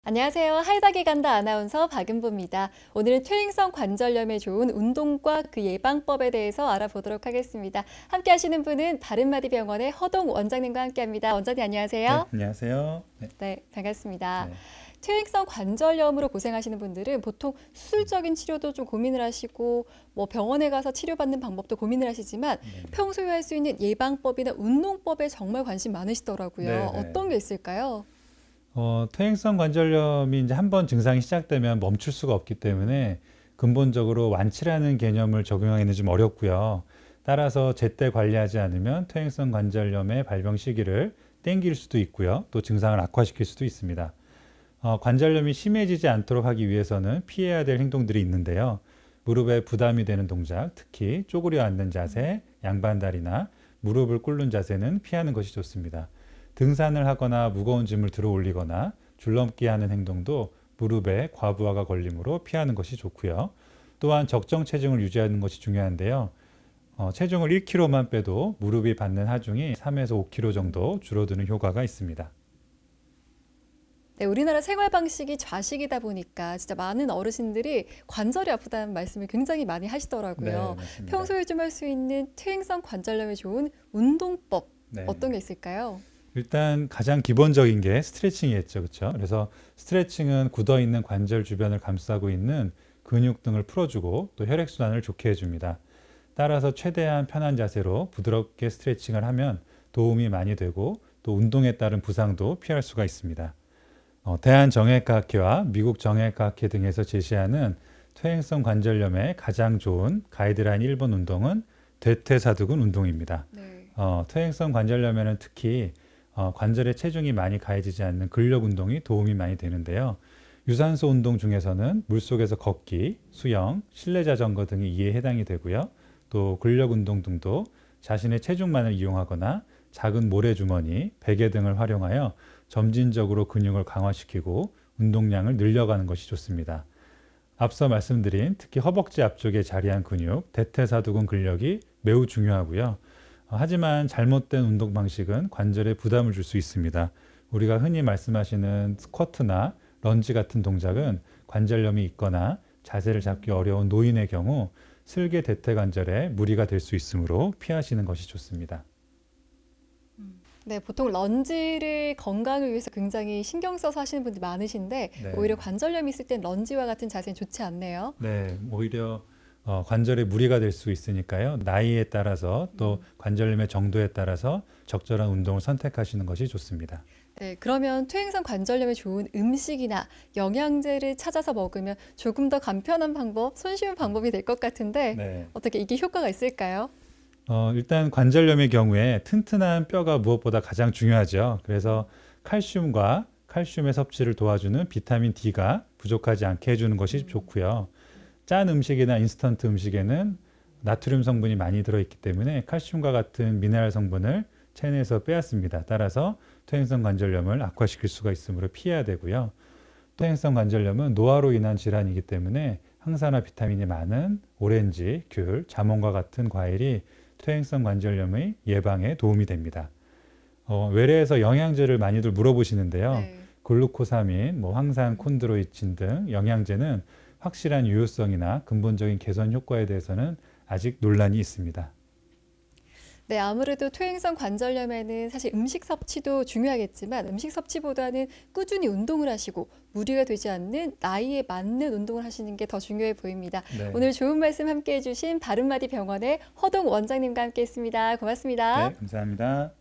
안녕하세요. 하이닥이 간다 아나운서 박은보입니다. 오늘은 퇴행성 관절염에 좋은 운동과 그 예방법에 대해서 알아보도록 하겠습니다. 함께 하시는 분은 바른마디병원의 허동 원장님과 함께합니다. 원장님 안녕하세요. 네, 안녕하세요. 네, 반갑습니다. 네. 퇴행성 관절염으로 고생하시는 분들은 보통 수술적인 치료도 좀 고민을 하시고 병원에 가서 치료받는 방법도 고민을 하시지만 평소에 할 수 있는 예방법이나 운동법에 정말 관심 많으시더라고요. 네네. 어떤 게 있을까요? 퇴행성 관절염이 이제 한번 증상이 시작되면 멈출 수가 없기 때문에 근본적으로 완치라는 개념을 적용하기는 좀 어렵고요. 따라서 제때 관리하지 않으면 퇴행성 관절염의 발병 시기를 땡길 수도 있고요. 또 증상을 악화시킬 수도 있습니다. 관절염이 심해지지 않도록 하기 위해서는 피해야 될 행동들이 있는데요. 무릎에 부담이 되는 동작, 특히 쪼그려 앉는 자세, 양반다리나 무릎을 꿇는 자세는 피하는 것이 좋습니다. 등산을 하거나 무거운 짐을 들어 올리거나 줄넘기 하는 행동도 무릎에 과부하가 걸림으로 피하는 것이 좋고요. 또한 적정 체중을 유지하는 것이 중요한데요. 체중을 1kg만 빼도 무릎이 받는 하중이 3에서 5kg 정도 줄어드는 효과가 있습니다. 네, 우리나라 생활 방식이 좌식이다 보니까 진짜 많은 어르신들이 관절이 아프다는 말씀을 굉장히 많이 하시더라고요. 네, 맞습니다. 평소에 좀 할 수 있는 퇴행성 관절염에 좋은 운동법 네. 어떤 게 있을까요? 일단 가장 기본적인 게 스트레칭이겠죠. 그렇죠? 그래서 스트레칭은 굳어있는 관절 주변을 감싸고 있는 근육 등을 풀어주고 또 혈액순환을 좋게 해줍니다. 따라서 최대한 편한 자세로 부드럽게 스트레칭을 하면 도움이 많이 되고 또 운동에 따른 부상도 피할 수가 있습니다. 대한정형외과학회와 미국 정형외과학회 등에서 제시하는 퇴행성 관절염에 가장 좋은 가이드라인 1번 운동은 대퇴사두근 운동입니다. 네. 퇴행성 관절염에는 특히 관절에 체중이 많이 가해지지 않는 근력 운동이 도움이 많이 되는데요. 유산소 운동 중에서는 물속에서 걷기, 수영, 실내 자전거 등이 이에 해당이 되고요. 또 근력 운동 등도 자신의 체중만을 이용하거나 작은 모래주머니, 베개 등을 활용하여 점진적으로 근육을 강화시키고 운동량을 늘려가는 것이 좋습니다. 앞서 말씀드린 특히 허벅지 앞쪽에 자리한 근육, 대퇴사두근 근력이 매우 중요하고요. 하지만 잘못된 운동 방식은 관절에 부담을 줄 수 있습니다. 우리가 흔히 말씀하시는 스쿼트나 런지 같은 동작은 관절염이 있거나 자세를 잡기 어려운 노인의 경우 슬개 대퇴 관절에 무리가 될 수 있으므로 피하시는 것이 좋습니다. 네, 보통 런지를 건강을 위해서 굉장히 신경 써서 하시는 분들 많으신데 네. 오히려 관절염이 있을 땐 런지와 같은 자세는 좋지 않네요. 네, 오히려 관절에 무리가 될 수 있으니까요. 나이에 따라서 또 관절염의 정도에 따라서 적절한 운동을 선택하시는 것이 좋습니다. 네, 그러면 퇴행성 관절염에 좋은 음식이나 영양제를 찾아서 먹으면 조금 더 간편한 방법, 손쉬운 방법이 될 것 같은데 네. 어떻게 이게 효과가 있을까요? 일단 관절염의 경우에 튼튼한 뼈가 무엇보다 가장 중요하죠. 그래서 칼슘의 섭취를 도와주는 비타민 D가 부족하지 않게 해주는 것이 좋고요. 짠 음식이나 인스턴트 음식에는 나트륨 성분이 많이 들어있기 때문에 칼슘과 같은 미네랄 성분을 체내에서 빼앗습니다. 따라서 퇴행성 관절염을 악화시킬 수가 있으므로 피해야 되고요. 퇴행성 관절염은 노화로 인한 질환이기 때문에 항산화 비타민이 많은 오렌지, 귤, 자몽과 같은 과일이 퇴행성 관절염의 예방에 도움이 됩니다. 외래에서 영양제를 많이들 물어보시는데요. 네. 글루코사민, 황산, 콘드로이친 등 영양제는 확실한 유효성이나 근본적인 개선 효과에 대해서는 아직 논란이 있습니다. 네, 아무래도 퇴행성 관절염에는 사실 음식 섭취도 중요하겠지만 음식 섭취보다는 꾸준히 운동을 하시고 무리가 되지 않는 나이에 맞는 운동을 하시는 게 더 중요해 보입니다. 네. 오늘 좋은 말씀 함께해 주신 바른마디 병원의 허동 원장님과 함께했습니다. 고맙습니다. 네, 감사합니다.